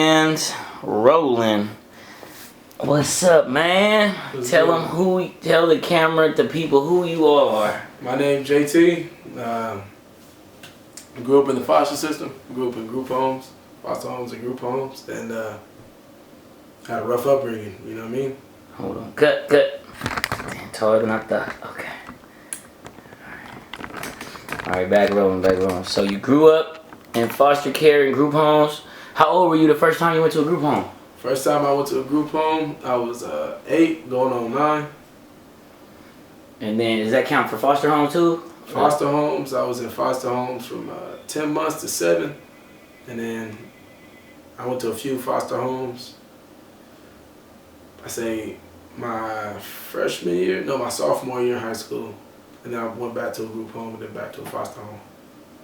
And rolling. What's up, man? Tell the camera, the people who you are. My name JT. Grew up in the foster system. Grew up in group homes, foster homes and group homes, and had a rough upbringing. You know what I mean? Hold on. Cut. Damn, taller than I thought. Okay. All right, back rolling. So you grew up in foster care and group homes. How old were you the first time you went to a group home? First time I went to a group home, I was 8, going on 9. And then, does that count for foster home too? Foster homes, I was in foster homes from 10 months to 7. And then I went to a few foster homes. I say my sophomore year in high school. And then I went back to a group home and then back to a foster home.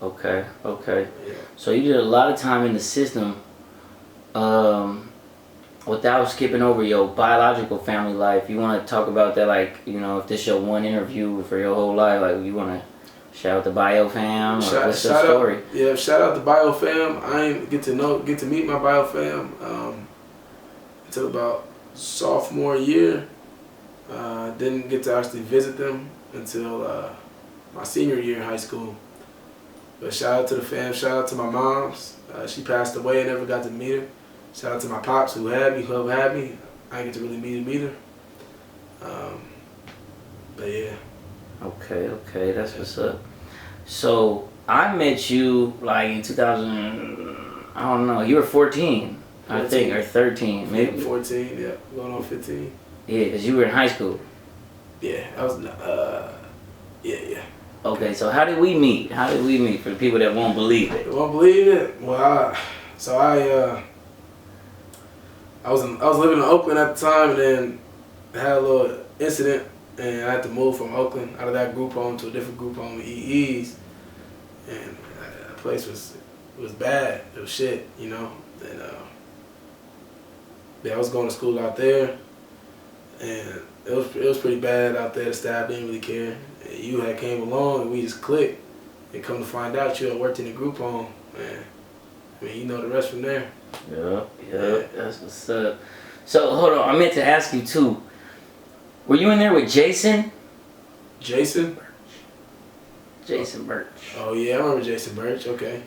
Okay. Yeah. So you did a lot of time in the system without skipping over your biological family life. You want to talk about that, like, you know, if this is your one interview for your whole life, like, you want to shout out the bio fam, or what's the story? Shout out the bio fam. I ain't get to meet my bio fam until about sophomore year. Didn't get to actually visit them until my senior year in high school. But shout out to the fam, shout out to my moms. She passed away, I never got to meet her. Shout out to my pops who helped me. I didn't get to really meet him either. But yeah. Okay, that's what's up. So I met you like in 2000, I don't know, you were 14, I think, or 13, maybe. 14, yeah, going on 15. Yeah, because you were in high school. Yeah, I was, yeah. Okay, so how did we meet? For the people that won't believe it? Won't believe it? Well, I was living in Oakland at the time, and then I had a little incident, and I had to move from Oakland out of that group home to a different group home in EE's, and that place was bad. It was shit, you know. And I was going to school out there, and it was pretty bad out there. The staff didn't really care. And you had came along, and we just clicked. And come to find out, you had worked in the group home, man. I mean, you know the rest from there. Yeah, that's what's up. So, hold on, I meant to ask you too. Were you in there with Jason? Jason? Jason Birch. Oh yeah, I remember Jason Birch. Okay.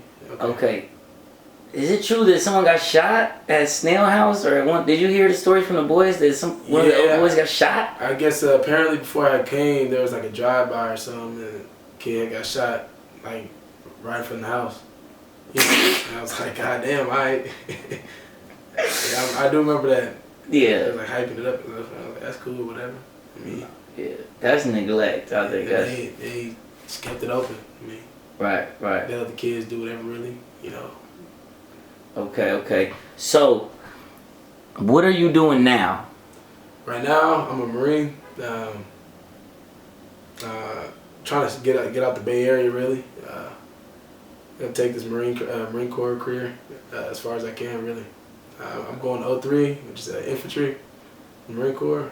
Is it true that someone got shot at Snail House, or did you hear the story from the boys that one of the old boys got shot? I guess apparently before I came, there was like a drive-by or something, and a kid got shot like right from the house. And I was like, God damn, yeah, I do remember that. Yeah. They was like hyping it up and stuff. I was like, that's cool, whatever. I mean, yeah, that's neglect. I think they just kept it open. I mean, right. They let the kids do whatever, really, you know. Okay. So, what are you doing now? Right now, I'm a Marine. Trying to get out the Bay Area, really. Gonna take this Marine Corps career as far as I can, really. I'm going to 03, which is infantry, Marine Corps.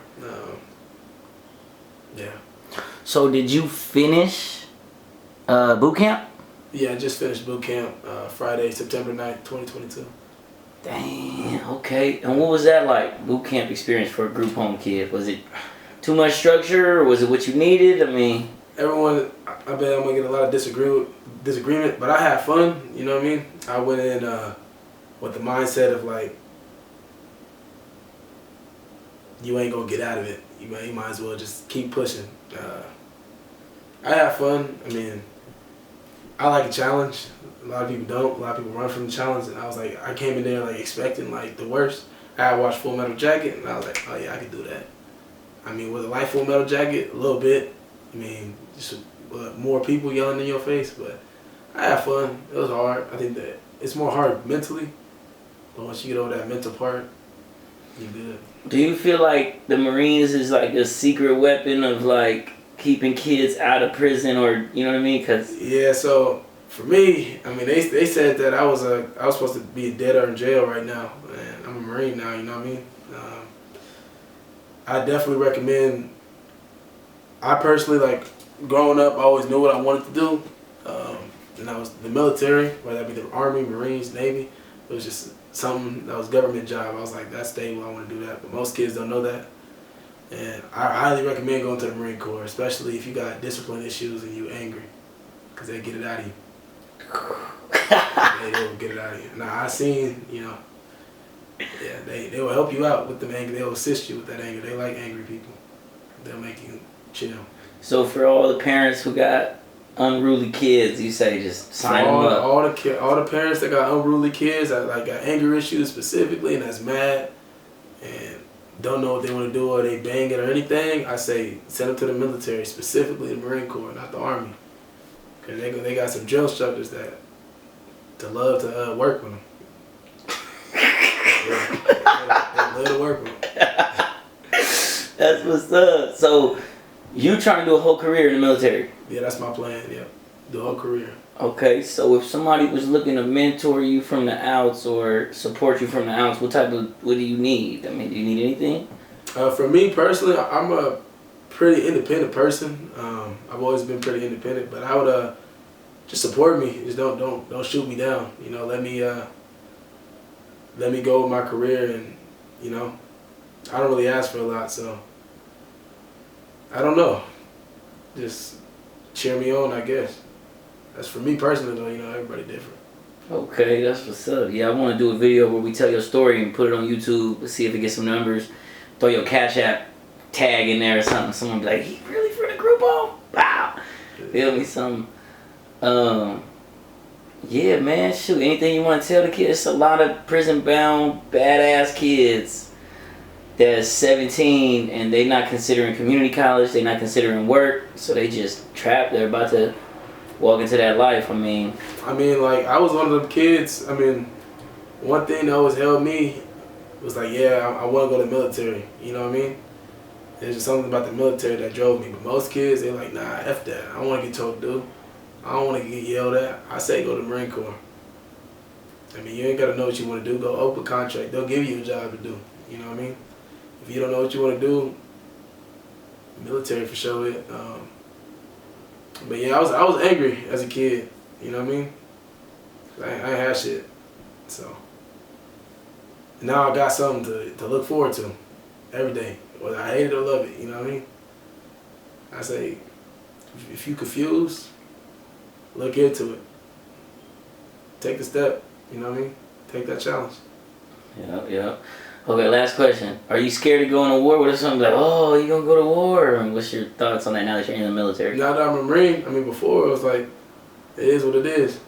Yeah. So did you finish boot camp? Yeah, I just finished boot camp Friday, September 9th, 2022. Damn, okay. And what was that like, boot camp experience for a group home kid? Was it too much structure, or was it what you needed? I mean... Everyone, I bet I'm going to get a lot of disagreement, but I had fun, you know what I mean? I went in with the mindset of like, you ain't going to get out of it. You might as well just keep pushing. I had fun. I mean, I like a challenge. A lot of people don't. A lot of people run from the challenge. And I was like, I came in there like expecting like the worst. I had watched Full Metal Jacket, and I was like, oh yeah, I could do that. I mean, was it like Full Metal Jacket? A little bit. I mean, just more people yelling in your face, but I had fun. It was hard. I think that it's more hard mentally, but once you get over that mental part, you're good. Do you feel like the Marines is like a secret weapon of like keeping kids out of prison, or you know what I mean? Yeah. So for me, I mean, they said that I was supposed to be dead or in jail right now, and I'm a Marine now. You know what I mean? I definitely recommend. I personally, like, growing up, I always knew what I wanted to do. And I was the military, whether that be the Army, Marines, Navy. It was just something that was government job, I was like, that's stable, I want to do that. But most kids don't know that. And I highly recommend going to the Marine Corps, especially if you got discipline issues and you angry, because they get it out of you. They will get it out of you. Now, I seen, yeah, they will help you out with the anger. They'll assist you with that anger. They like angry people. They'll make you chill. So for all the parents who got unruly kids, you say just sign them up. All the parents that got unruly kids, that like got anger issues specifically, and that's mad, and don't know what they want to do, or they bang it or anything, I say send them to the military, specifically the Marine Corps, not the Army, because they got some drill instructors that love to work with them. They love to work with them. That's what's up. So you trying to do a whole career in the military? Yeah, that's my plan. Yeah, the whole career. Okay, so if somebody was looking to mentor you from the outs or support you from the outs, what do you need? I mean, do you need anything? For me personally, I'm a pretty independent person. I've always been pretty independent, but I would just support me. Just don't shoot me down. Let me go with my career, and I don't really ask for a lot, so I don't know. Just cheer me on, I guess. That's for me personally, though. Everybody different. Okay, that's what's up. Yeah, I want to do a video where we tell your story and put it on YouTube to see if it gets some numbers. Throw your Cash App tag in there or something. Someone be like, he really for the group home? Wow. Feel me? Something. Yeah, man. Shoot, anything you want to tell the kids? A lot of prison-bound, badass kids that's 17 and they not considering community college. They not considering work. So they just trapped. They're about to walk into that life. I mean, like, I was one of them kids. One thing that always held me was like, yeah, I want to go to the military. You know what I mean? There's just something about the military that drove me. But most kids, they're like, nah, F that. I don't want to get told to do. I don't want to get yelled at. I say go to the Marine Corps. You ain't got to know what you want to do. Go open contract. They'll give you a job to do. You know what I mean? If you don't know what you want to do, military for sure it. But yeah, I was angry as a kid. You know what I mean? I ain't had shit. So now I got something to look forward to every day. Whether I hate it or love it, you know what I mean? I say, if you confused, look into it. Take the step, you know what I mean? Take that challenge. Yeah. Okay, last question. Are you scared of going to war? What if something like, oh, you gonna go to war? And what's your thoughts on that now that you're in the military? Now that I'm a Marine, before it was like, it is what it is.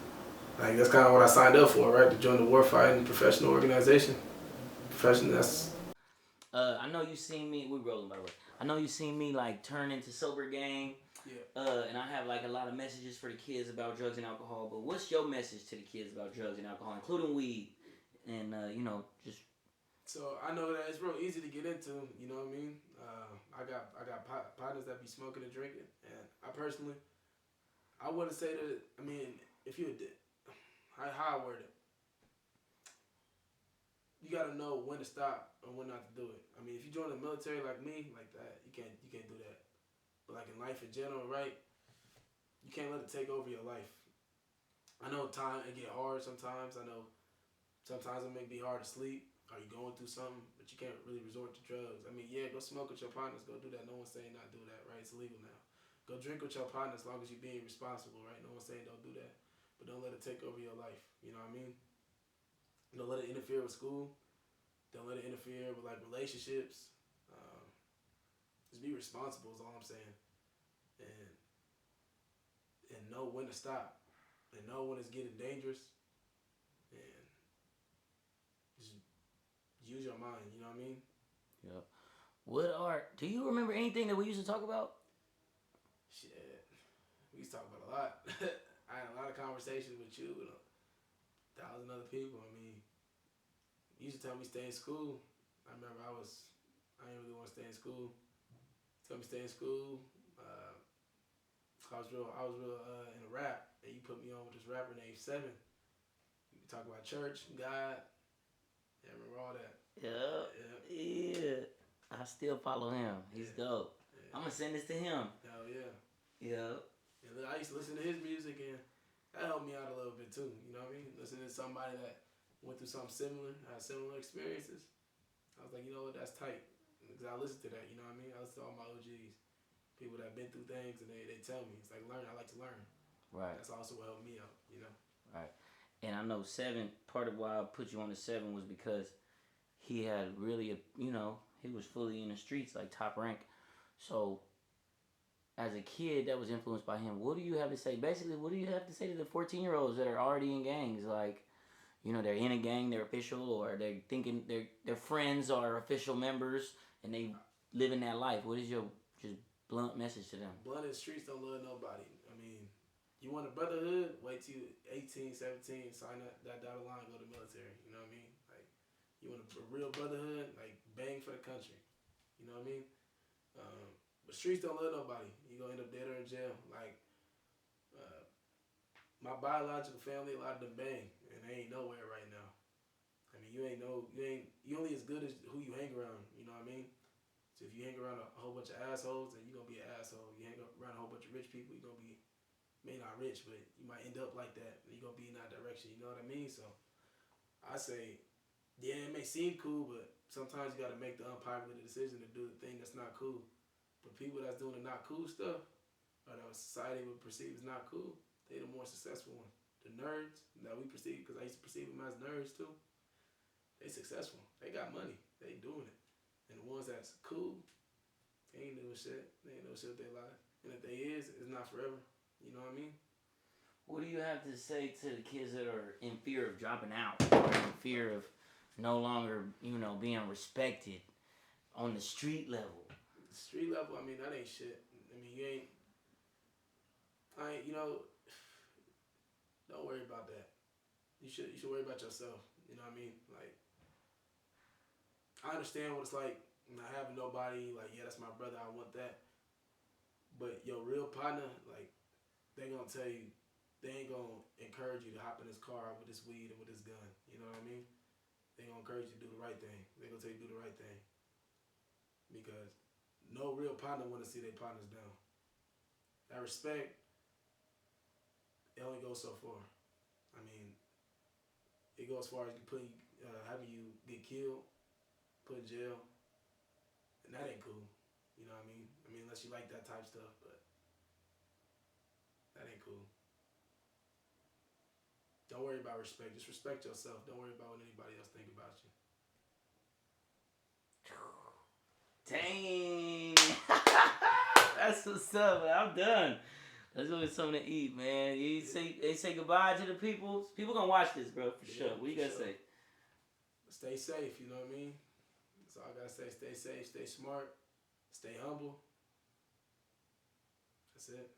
Like, that's kind of what I signed up for, right? To join the warfighting professional organization. That's... I know you seen me, we rolling by the way. I know you seen me like turn into Sober Gang. Yeah. And I have like a lot of messages for the kids about drugs and alcohol, but what's your message to the kids about drugs and alcohol, including weed? And, just... So I know that it's real easy to get into, you know what I mean? I got partners that be smoking and drinking, and I personally, I wouldn't say that, if you did, how I word it, you gotta know when to stop and when not to do it. If you join the military like me, like that, you can't do that. But like in life in general, right? You can't let it take over your life. I know it get hard sometimes. I know sometimes it may be hard to sleep. Are you going through something, but you can't really resort to drugs? Yeah, go smoke with your partners. Go do that. No one's saying not do that, right? It's illegal now. Go drink with your partner as long as you're being responsible, right? No one's saying don't do that. But don't let it take over your life. You know what I mean? Don't let it interfere with school. Don't let it interfere with, like, relationships. Just be responsible is all I'm saying. And know when to stop. And know when it's getting dangerous. And just use your mind, you know what I mean? Yeah. Do you remember anything that we used to talk about? Shit. We used to talk about a lot. I had a lot of conversations with you and 1,000 other people. You used to tell me stay in school. I remember I didn't really want to stay in school. Tell me stay in school. I was real in a rap, and you put me on with this rapper named Seven. We talk about church, God. Yeah, I remember all that. Yeah. I still follow him. He's dope. Yeah. I'm gonna send this to him. Hell yeah. Yeah. I used to listen to his music, and that helped me out a little bit too. You know what I mean? Listening to somebody that went through something similar, had similar experiences. I was like, you know what, that's tight. Because I listen to that, you know what I mean? I listen to all my OGs, people that have been through things, and they tell me. It's like, learn, I like to learn. Right. That's also what helped me out, you know? Right. And I know 7, part of why I put you on the 7 was because he had really, he was fully in the streets, like top rank. So, as a kid that was influenced by him, what do you have to say? Basically, what do you have to say to the 14-year-olds that are already in gangs? Like, they're in a gang, they're official, or they're thinking their friends are official members, and they living that life. What is your just blunt message to them? Blunt in the streets don't love nobody. I mean, you want a brotherhood? Wait till you 18, 17, sign that dotted line, go to the military. You know what I mean? Like, you want a real brotherhood? Like, bang for the country. You know what I mean? But streets don't love nobody. You gonna end up dead or in jail. Like, my biological family, a lot of them bang, and they ain't nowhere right now. I mean, you only as good as who you hang around. You know what I mean? So if you hang around a whole bunch of assholes, then you're gonna be an asshole. You hang around a whole bunch of rich people, you're gonna be, maybe not rich, but you might end up like that. You're gonna be in that direction. You know what I mean? So I say, yeah, it may seem cool, but sometimes you gotta make the unpopular decision to do the thing that's not cool. But people that's doing the not cool stuff, or that society would perceive as not cool, they the more successful ones. The nerds that we perceive, because I used to perceive them as nerds too, they successful. They got money. They doing it. And the ones that's cool, they ain't doing shit. They ain't doing shit with their life. And if they is, it's not forever. You know what I mean? What do you have to say to the kids that are in fear of dropping out, or in fear of no longer, being respected on the street level? The street level, I mean, that ain't shit. I mean, don't worry about that. You should worry about yourself. You know what I mean? Like, I understand what it's like not having nobody. Like, yeah, that's my brother. I want that. But your real partner, like, they gonna tell you, they ain't gonna encourage you to hop in this car with this weed and with this gun. You know what I mean? They gonna encourage you to do the right thing. They gonna tell you to do the right thing. Because no real partner wanna see their partners down. That respect, it only goes so far. I mean, it goes as far as having you get killed, put in jail, and that ain't cool. You know what I mean? Unless you like that type stuff, but that ain't cool. Don't worry about respect. Just respect yourself. Don't worry about what anybody else think about you. Dang. That's what's up, man. I'm done. Let's go get something to eat, man. You say goodbye to the people. People gonna watch this, bro, for sure. What you gotta say? Stay safe, you know what I mean? That's all I gotta say. Stay safe, stay smart, stay humble. That's it.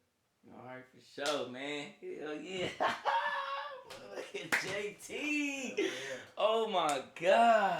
All right, for sure, man. Hell yeah. Look at JT. Oh my God.